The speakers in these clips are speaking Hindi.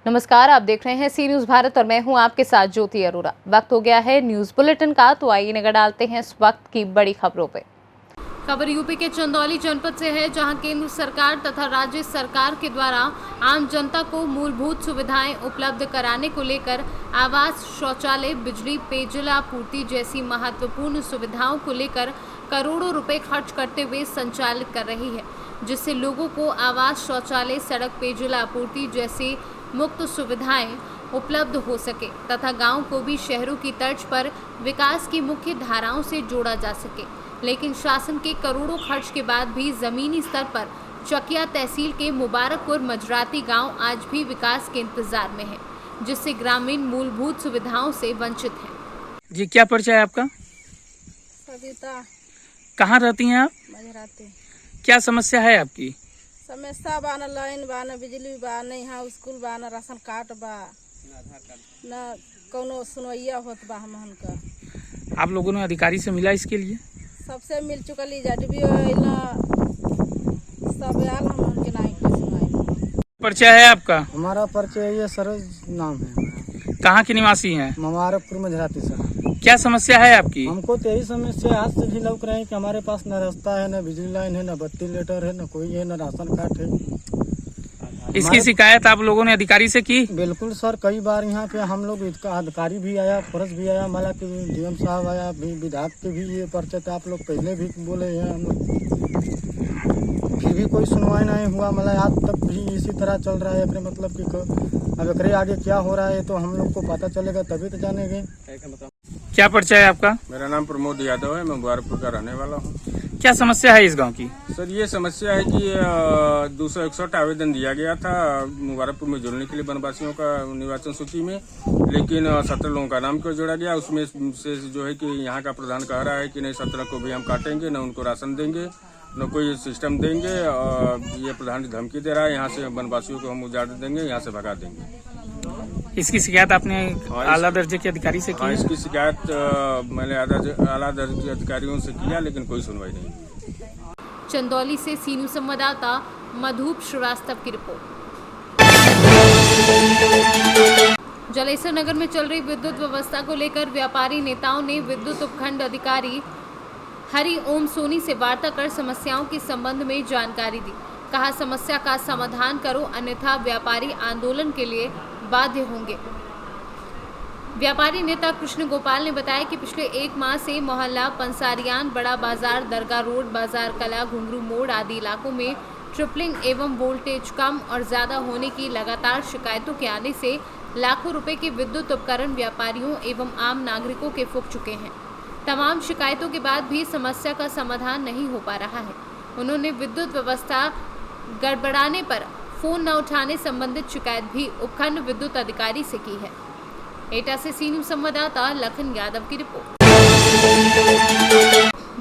नमस्कार, आप देख रहे हैं सी न्यूज भारत और मैं हूं आपके साथ ज्योति अरोरा। वक्त हो गया है न्यूज बुलेटिन का, तो आइए नजर डालते हैं इस वक्त की बड़ी खबरों पे। खबर यूपी के चंदौली जनपद से है, जहां केंद्र सरकार तथा राज्य सरकार के द्वारा आम जनता को मूलभूत सुविधाएं उपलब्ध कराने को लेकर आवास, शौचालय, बिजली, पेयजल आपूर्ति जैसी महत्वपूर्ण सुविधाओं को लेकर करोड़ों रुपए खर्च करते हुए संचालित कर रही है, जिससे लोगों को आवास, शौचालय, सड़क, पेयजल आपूर्ति जैसी मुक्त सुविधाएं उपलब्ध हो सके तथा गांव को भी शहरों की तर्ज पर विकास की मुख्य धाराओं से जोड़ा जा सके। लेकिन शासन के करोड़ों खर्च के बाद भी जमीनी स्तर पर चकिया तहसील के मुबारकपुर मजराती गांव आज भी विकास के इंतजार में है, जिससे ग्रामीण मूलभूत सुविधाओं से वंचित हैं। जी, क्या परिचय है आपका? सविता। कहाँ रहती हैं आप? मजराती। क्या समस्या है आपकी? समस्या बाना, लाइन बाना, बिजली बाना, यहाँ स्कूल बाना, राशन कार्ड बा न कोनो सुनवैया होत बा। हमहन का आप लोगों ने अधिकारी से मिला इसके लिए? सबसे मिल चुकली, जटबी सब आल, हमहन के नहीं कोई सुनाई। परिचय है आपका? हमारा परिचय ये सरोज नाम है। कहाँ के निवासी हैं? मुबारकपुर मजराती सर। क्या समस्या है आपकी? हमको तो यही समस्या आज से भी लग रहे हैं कि हमारे पास न रास्ता है, न बिजली लाइन है, न बत्ती लेटर है, न कोई है, न राशन कार्ड है। इसकी शिकायत आप लोगों ने अधिकारी से की? बिल्कुल सर, कई बार यहाँ पे हम लोग इसका अधिकारी भी आया, फरस भी आया, माला के भी डीएम साहब आया, भी विधायक के भी ये परिचय था, आप लोग पहले भी बोले हैं हम लोग, फिर भी कोई सुनवाई नहीं हुआ। मतलब आज तक भी इसी तरह चल रहा है। मतलब कि अब एकरे आगे क्या हो रहा है तो हम लोग को पता चलेगा तभी तो जानेंगे। क्या परिचय है आपका? मेरा नाम प्रमोद यादव है, मैं मुबारकपुर का रहने वाला हूँ। क्या समस्या है इस गांव की? सर, ये समस्या है कि 261 आवेदन दिया गया था मुबारकपुर में जुड़ने के लिए वनवासियों का निर्वाचन सूची में, लेकिन 17 लोगों का नाम क्यों जोड़ा गया? उसमें से जो है कि यहाँ का प्रधान कह रहा है कि नहीं, 17 को भी हम काटेंगे, न उनको राशन देंगे, न कोई सिस्टम देंगे। और ये प्रधान धमकी दे रहा है, यहाँ से वनवासियों को हम उजाड़ देंगे, यहाँ से भगा देंगे। इसकी शिकायत आपने आला दर्जे के अधिकारी से की? इसकी शिकायत मैंने आला दर्जे के अधिकारियों से किया, लेकिन कोई सुनवाई नहीं। चंदौली से सी न्यूज संवाददाता मधुप श्रीवास्तव की रिपोर्ट। जलेसर नगर में चल रही विद्युत व्यवस्था को लेकर व्यापारी नेताओं ने विद्युत उपखंड अधिकारी हरि ओम सोनी से वार्ता कर समस्याओं के संबंध में जानकारी दी। कहा, समस्या का समाधान करो, अन्यथा व्यापारी आंदोलन के लिए बाध्य होंगे। व्यापारी नेता कृष्ण गोपाल ने बताया कि पिछले 1 माह से मोहल्ला पंसारियान, बड़ा बाजार, दरगाह रोड, बाजार कला, घुंगरू मोड़ आदि इलाकों में ट्रिपलिंग एवं वोल्टेज कम और ज्यादा होने की लगातार शिकायतों के आने से लाखों रुपए के विद्युत उपकरण व्यापारियों एवं आम नागरिकों के फूंक चुके हैं। तमाम शिकायतों के बाद भी समस्या का समाधान नहीं हो पा रहा है। उन्होंने विद्युत व्यवस्था गड़बड़ाने पर फोन न उठाने संबंधित शिकायत भी उपखंड विद्युत अधिकारी से की है। एटा से सी न्यूज संवाददाता लखन यादव की रिपोर्ट।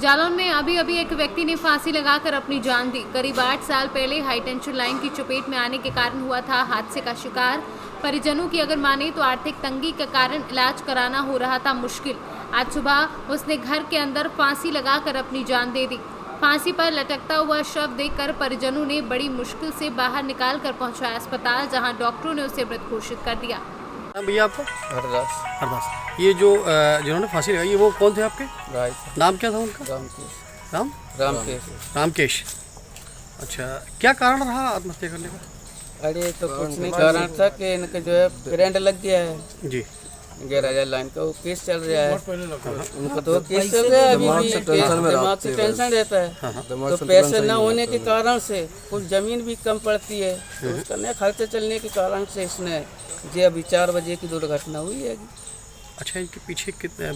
जालौन में अभी एक व्यक्ति ने फांसी लगाकर अपनी जान दी। करीब 8 साल पहले हाई टेंशन लाइन की चपेट में आने के कारण हुआ था हादसे का शिकार। परिजनों की अगर माने तो आर्थिक तंगी के कारण इलाज कराना हो रहा था मुश्किल। आज सुबह उसने घर के अंदर फांसी लगाकर अपनी जान दे दी। फांसी पर लटकता हुआ शव देखकर परिजनों ने बड़ी मुश्किल से बाहर निकाल कर पहुंचाया अस्पताल, जहां डॉक्टरों ने उसे मृत घोषित कर दिया। भैया आपका? हरदास। ये जो जिन्होंने फांसी लगाई वो कौन थे आपके? नाम क्या था उनका? रामकेश। अच्छा, क्या कारण रहा आत्महत्या करने का? अरे तो कुछ नहीं कारण था कि इनका जो है करंट लग गया है जी, 11,000 लाइन का वो केस चल रहा है। उनका तो केस चल रहा है, दिमाग से टेंशन रहता है। तो पैसे न होने के कारण से कुछ जमीन भी कम पड़ती है, तो उसका न खर्चे चलने के कारण से इसने ये अभी 4 बजे की दुर्घटना हुई है। अच्छा, इनके पीछे कितने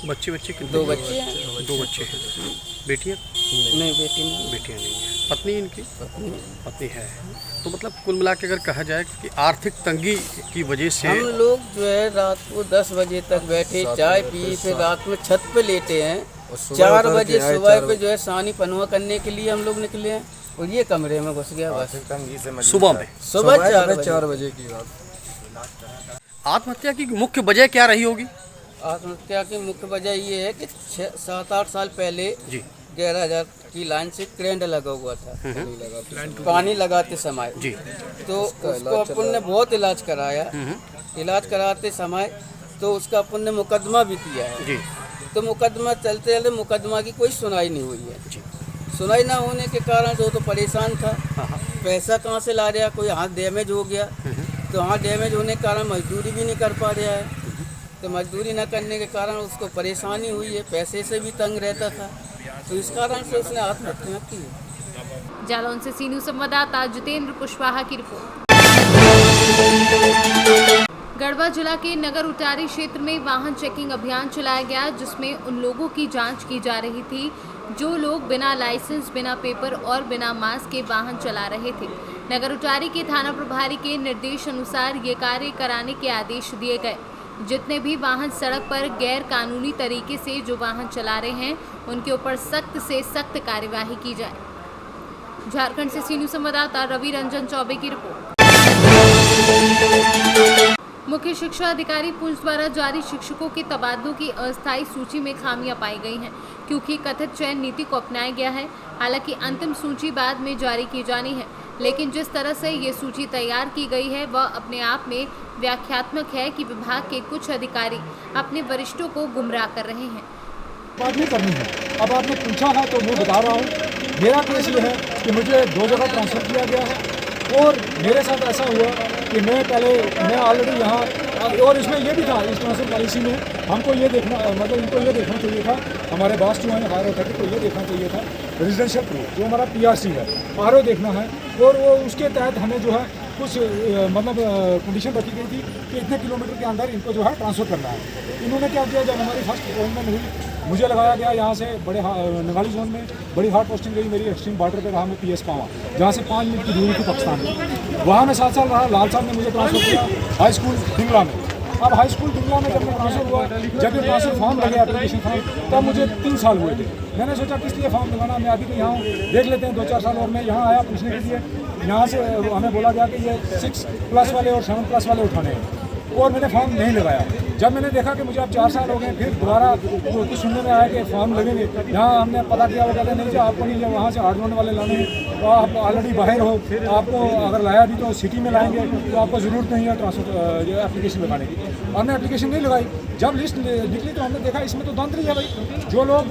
बच्चे कितने? 2 बच्चे हैं। 2 बच्चे हैं। बेटियाँ? नहीं, बेटियाँ नहीं है। पत्नी इनकी? पत्नी है। तो मतलब कुल मिला के अगर कहा जाए कि आर्थिक तंगी की वजह से हम लोग जो है रात को 10 बजे तक बैठे चाय पी, फिर रात में छत पे लेटे हैं। 4 बजे सुबह पे जो है सानी पनवा करने के लिए हम लोग निकले हैं और ये कमरे में घुस गया बस। सुबह 4 बजे की बात। आत्महत्या की मुख्य वजह क्या रही होगी? आत्महत्या की मुख्य वजह ये है कि 7-8 साल पहले जी 11,000 की लाइन से करंट लगा हुआ था पानी लगाते समय जी। तो उसको अपन ने बहुत इलाज कराया। इलाज कराते समय तो उसका अपन ने मुकदमा भी किया है जी। तो मुकदमा चलते चलते मुकदमा की कोई सुनाई नहीं हुई है जी। सुनाई ना होने के कारण से वो तो परेशान था। पैसा कहाँ से ला रहा, कोई हाथ डैमेज हो गया तो हाथ डैमेज होने के कारण मजदूरी भी नहीं कर पा रहा है। तो मजदूरी न करने के कारण उसको परेशानी हुई है, पैसे से भी तंग रहता था, तो इस कारण से उसने आत्महत्या की है। जालौन से सीनू संवाददाता जितेंद्र कुशवाहा की रिपोर्ट। गढ़वा जिला के नगर उटारी क्षेत्र में वाहन चेकिंग अभियान चलाया गया, जिसमें उन लोगों की जांच की जा रही थी जो लोग बिना लाइसेंस, बिना पेपर और बिना मास्क के वाहन चला रहे थे। नगर उटारी के थाना प्रभारी के निर्देश अनुसार ये कार्य कराने के आदेश दिए गए। जितने भी वाहन सड़क पर गैर कानूनी तरीके से जो वाहन चला रहे हैं उनके ऊपर सख्त से सख्त कार्यवाही की जाए। झारखंड से सीनू संवाददाता रवि रंजन चौबे की रिपोर्ट। मुख्य शिक्षा अधिकारी पुंछ द्वारा जारी शिक्षकों के तबादलों की अस्थायी सूची में खामियां पाई गई हैं, क्योंकि कथित चयन नीति को अपनाया गया है। हालांकि अंतिम सूची बाद में जारी की जानी है, लेकिन जिस तरह से ये सूची तैयार की गई है वह अपने आप में व्याख्यात्मक है कि विभाग के कुछ अधिकारी अपने वरिष्ठों को गुमराह कर रहे हैं। बात नहीं करनी है। अब आपने पूछा है तो मैं बता रहा हूँ। मेरा केस ये है कि मुझे 2 जगह ट्रांसफ़र किया गया है और मेरे साथ ऐसा हुआ कि मैं ऑलरेडी यहाँ, और इसमें ये भी था, इस ट्रांसफ़र पॉलिसी में हमको ये देखना, मतलब इनको ये देखना चाहिए था, हमारे बॉस जो है हायर अथॉरिटी को ये देखना चाहिए था रेजिडेंशियल प्रूफ जो हमारा PRC है RO देखना है, और वो उसके तहत हमें जो है कुछ मतलब कंडीशन रखी गई थी कि इतने किलोमीटर के अंदर इनको जो है ट्रांसफ़र करना है। इन्होंने क्या किया, जब हमारी फर्स्ट अपॉइंटमेंट हुई मुझे लगाया गया यहाँ से बड़े नगाली जोन में, बड़ी हार्ड पोस्टिंग गई मेरी एक्सट्रीम बॉर्डर पे, वहाँ मैं PS पावा, जहाँ से 5 मिनट की दूरी थी पाकिस्तान में। वहाँ मैं 7 साल रहा। लाल साहब ने मुझे ट्रांसफ़र किया हाई स्कूल डिंगला में। अब हाई स्कूल डिंगला में जब मैं ट्रांसफ़र हुआ, जब ये ट्रांसफ़र फॉर्म लगे एप्लीकेशन फॉर्म, तब मुझे 3 साल हुए थे। मैंने सोचा किस लिए फॉर्म लगाना, मैं अभी तो यहाँ हूँ, देख लेते हैं 2-4 साल। और मैं यहाँ आया पूछने के लिए, यहाँ से हमें बोला गया कि ये 6+ वाले और 7+ वाले उठाने हैं, और मैंने फॉर्म नहीं लगाया। जब मैंने देखा कि मुझे अब 4 साल हो गए, फिर दोबारा कुछ सुनने में आया कि फॉर्म लगेंगे। यहाँ हमने पता किया, वो कहते नहीं जी आपको नहीं, जब वहाँ से 8 जोन वाले लाने हैं तो आप ऑलरेडी बाहर हो, आपको अगर लाया भी तो सिटी में लाएंगे तो आपको ज़रूरत नहीं है ट्रांसफर एप्लीकेशन लगाने की। हमने एप्लीकेशन नहीं लगाई। जब लिस्ट निकली तो हमने देखा इसमें तो धांधली है भाई। जो लोग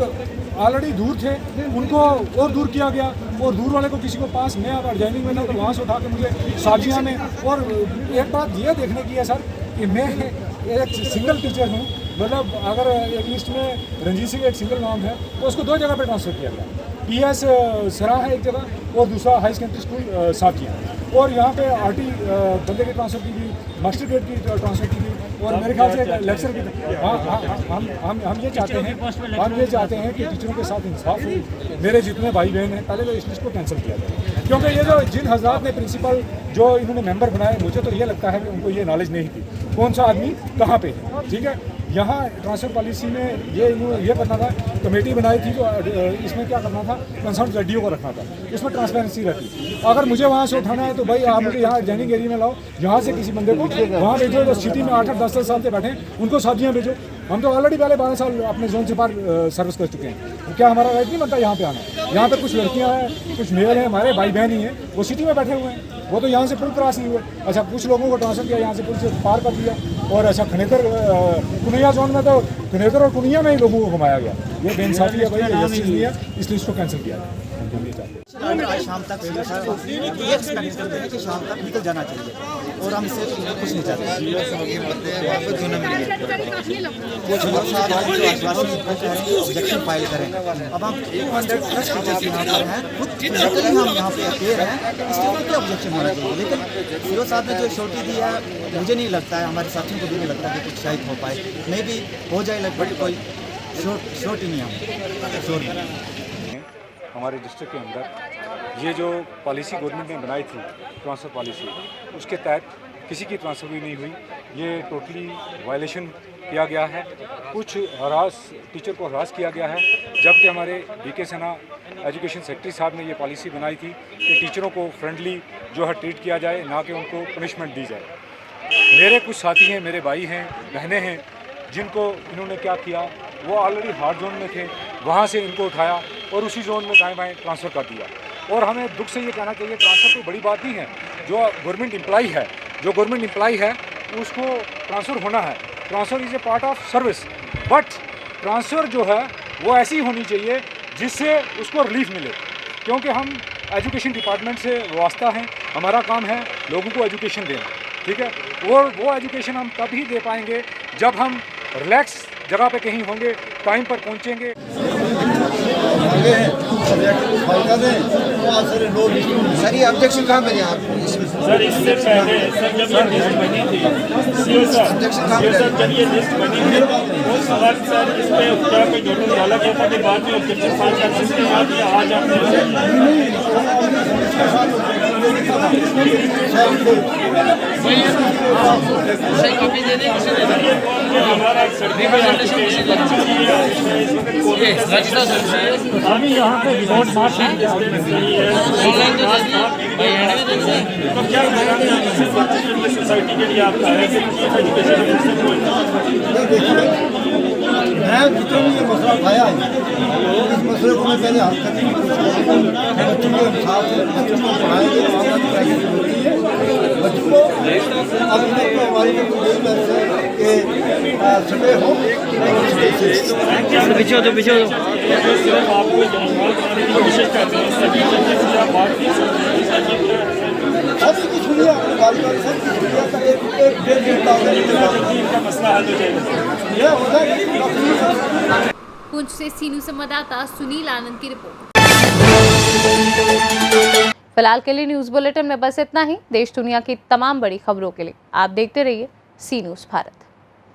ऑलरेडी दूर थे उनको और दूर किया गया, और दूर वाले को किसी को पास, मैं अब अर्जैनिंग में था तो वहाँ से उठा के मुझे साजिया में। और एक बात ये देखने की है सर कि मैं एक सिंगल टीचर हूँ, मतलब अगर एक लिस्ट में रंजीत सिंह एक सिंगल नाम है तो उसको 2 जगह पे ट्रांसफ़र किया गया। PS सरा है एक जगह और दूसरा हाई सेकेंडरी स्कूल साकिया, और यहाँ पे RT बंदे की ट्रांसफ़र की गई, मास्टर ग्रेड की ट्रांसफ़र की गई, और मेरे ख्याल से लेक्चर की। हम ये चाहते हैं कि टीचरों के साथ इंसाफ हो। मेरे जितने भाई बहन हैं, पहले तो इस लिस्ट को कैंसिल किया जाए, क्योंकि ये जो जिन हजरात ने प्रिंसिपल जो इन्होंने मेंबर बनाए, मुझे तो ये लगता है कि उनको ये नॉलेज नहीं थी कौन सा आदमी कहाँ पे है। ठीक है, यहाँ ट्रांसफ़र पॉलिसी में ये करना था, कमेटी बनाई थी तो इसमें क्या करना था, कंसर्न ZDO को रखना था, इसमें ट्रांसपेरेंसी रहती। अगर मुझे वहाँ से उठाना है तो भाई आप मुझे यहाँ जैनिंग एरिया में लाओ, यहाँ से किसी बंदे को वहाँ भेजो जो सिटी में 8-10 साल से बैठे, उनको साजियाँ भेजो। हम तो ऑलरेडी पहले 12 साल अपने जोन से पार सर्विस कर चुके हैं, क्या हमारा राइट नहीं बनता यहाँ पे आना? यहाँ पे कुछ लड़कियाँ हैं, कुछ मेल हैं, हमारे भाई बहन ही हैं, वो सिटी में बैठे हुए हैं, वो तो यहाँ से पुल क्रॉस नहीं हुए। अच्छा, कुछ लोगों को ट्रांसफ़र किया यहाँ से पुल से पार कर दिया, और अच्छा खनेतर कुनिया जोन में तो खनेतर और कुनिया में ही लोगों को घुमाया गया। ये बेइंसाफी है भाई, ये चीज़ नहीं है, इस लिस्ट को कैंसिल किया जाए। आज शाम तक ये एक्सपेक्ट करते हैं कि शाम तक निकल जाना चाहिए, और हम इससे कुछ नहीं चाहते। ऑब्जेक्शन फाइल करें। अब हम 200+ टीचर्स यहाँ पर हैं, खुद हम यहाँ पे अपेयर हैं, इसके ऊपर क्या ऑब्जेक्शन होना चाहिए? लेकिन फिरोज साहब ने जो छोटी दी है, मुझे नहीं लगता है, हमारे साथियों को भी नहीं लगता कि कुछ शायद हो पाए। मे भी हो जाए, लगभग कोई शॉर्ट ही नहीं हम शोर में। हमारे डिस्ट्रिक्ट के अंदर ये जो पॉलिसी गवर्नमेंट ने बनाई थी ट्रांसफ़र पॉलिसी, उसके तहत किसी की ट्रांसफ़र भी नहीं हुई। ये टोटली वायलेशन किया गया है। कुछ टीचर को हरास किया गया है, जबकि हमारे BK सिन्हा एजुकेशन सेक्रेटरी साहब ने ये पॉलिसी बनाई थी कि टीचरों को फ्रेंडली जो है ट्रीट किया जाए, ना कि उनको पनिशमेंट दी जाए। मेरे कुछ साथी हैं, मेरे भाई हैं, बहनें हैं, जिनको इन्होंने क्या किया, वो ऑलरेडी हार्ड जोन में थे, वहाँ से इनको उठाया और उसी जोन में दाएं बाएं ट्रांसफ़र कर दिया। और हमें दुख से ये कहना चाहिए ट्रांसफ़र कोई बड़ी बात नहीं है। जो गवर्नमेंट एम्प्लॉई है उसको ट्रांसफ़र होना है। Transfer is a part of service, but transfer जो है वो ऐसी होनी चाहिए जिससे उसको रिलीफ मिले, क्योंकि हम एजुकेशन डिपार्टमेंट से वास्ता हैं। हमारा काम है लोगों को एजुकेशन देना, ठीक है। और वो एजुकेशन हम तब ही दे पाएंगे जब हम रिलैक्स जगह पे कहीं होंगे, टाइम पर पहुंचेंगे। सर ये ऑब्जेक्शन कहाँ पे आप? सर इससे पहले सर जब ये लिस्ट बनी थी जब ये लिस्ट बनी थी उस वक्त सर इस पे क्या कोई नोटिस डाला गया था कि बाद में ऑब्जेक्शन फाइल कर सकते हैं आप, या आज हमारा एक अभी यहाँ पे रिपोर्ट मार्च नहीं है तो क्या सोसाइटी के लिए आपका है मैं जितना भी ये मसला उठाया है इस मसले को मैं पहले हल करने की कोशिश करूँगा। बच्चों के साथ बच्चों को पढ़ाएंगे, मामला की प्राइवेट होती है बच्चों को। अब तक तो हमारी तो कोई यही है कि सटे हो पीछे सिर्फ आपको कोशिश करते हैं सभी चीज़ें से आप बात सब की छुड़िया अपनी बात कर सब की छुड़िया का एक डेढ़ का मसला हल हो जाएगा। यह होगा। पुंछ से सीनू संवाददाता सुनील आनंद की रिपोर्ट। फिलहाल के लिए न्यूज़ बुलेटिन में बस इतना ही। देश दुनिया की तमाम बड़ी खबरों के लिए आप देखते रहिए सी न्यूज़ भारत।